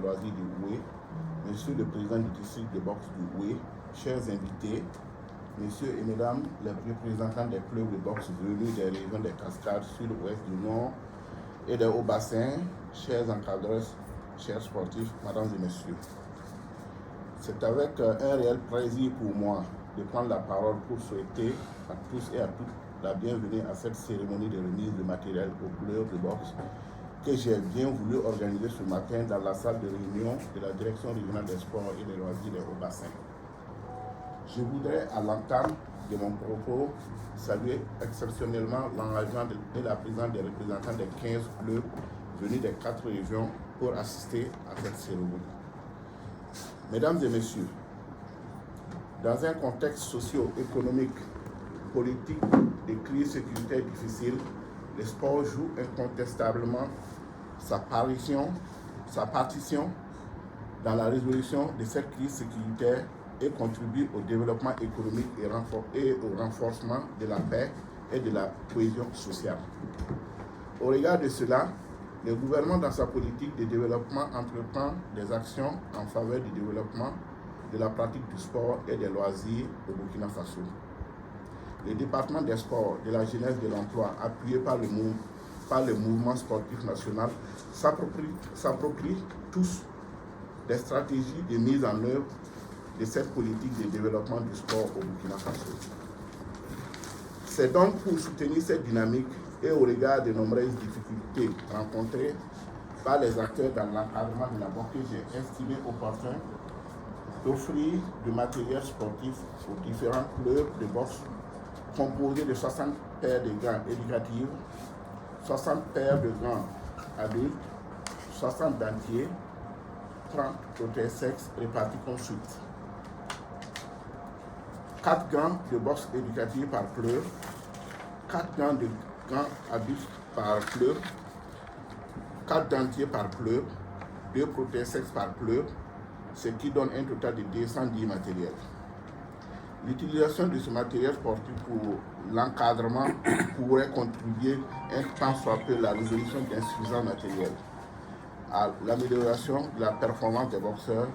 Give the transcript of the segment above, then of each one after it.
loisirs du Houé, Monsieur le Président du district de boxe du Houé, chers invités, Messieurs et Mesdames les représentants des clubs de boxe venus des régions des Cascades, sud-ouest, du Nord et des Hauts-Bassins, chers encadreurs, chers sportifs, Mesdames et Messieurs. C'est avec un réel plaisir pour moi de prendre la parole pour souhaiter à tous et à toutes la bienvenue à cette cérémonie de remise de matériel aux clubs de boxe que j'ai bien voulu organiser ce matin dans la salle de réunion de la Direction régionale des sports et des loisirs des Hauts-Bassins. Je voudrais, à l'entame de mon propos, saluer exceptionnellement l'engagement et la présence des représentants des 15 clubs venus des 4 régions pour assister à cette cérémonie. Mesdames et Messieurs, dans un contexte socio-économique, politique de crise sécuritaire difficile, le sport joue incontestablement sa partition dans la résolution de cette crise sécuritaire et contribue au développement économique et au renforcement de la paix et de la cohésion sociale. Au regard de cela, le gouvernement, dans sa politique de développement, entreprend des actions en faveur du développement de la pratique du sport et des loisirs au Burkina Faso. Le département des sports, de la jeunesse et de l'emploi, appuyé par le mouvement sportif national, s'approprie tous des stratégies de mise en œuvre de cette politique de développement du sport au Burkina Faso. C'est donc pour soutenir cette dynamique et au regard des nombreuses difficultés rencontrées par les acteurs dans l'encadrement de la boxe que j'ai estimé opportun d'offrir du matériel sportif aux différents clubs de boxe composés de 60 paires de gants éducatifs, 60 paires de gants adultes, 60 dentiers, 30 prothèses sexes répartis comme suite. 4 gants de boxe éducatifs par club, 4 gants adultes par club, 4 dentiers par club, 2 prothèses sexes par club, ce qui donne un total de 210 matériels. L'utilisation de ce matériel sportif pour l'encadrement pourrait contribuer un tant soit peu à la résolution d'insuffisants matériels, à l'amélioration de la performance des boxeurs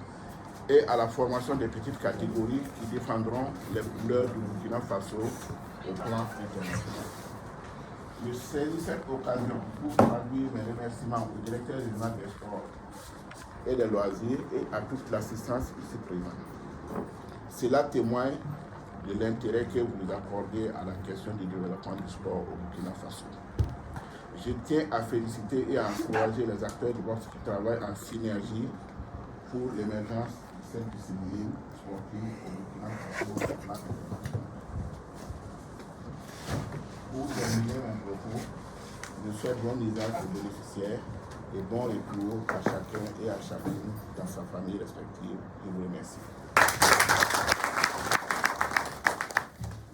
et à la formation des petites catégories qui défendront les couleurs du Burkina Faso au plan international. Je saisis cette occasion pour traduire mes remerciements au directeur régional des sports et des loisirs et à toute l'assistance ici présente. Cela témoigne de l'intérêt que vous accordez à la question du développement du sport au Burkina Faso. Je tiens à féliciter et à encourager les acteurs du boxe qui travaillent en synergie pour l'émergence de cette discipline sportive au Burkina Faso. Pour terminer mon propos, je souhaite bon usage aux bénéficiaires et bon retour à chacun et à chacune dans sa famille respective. Je vous remercie.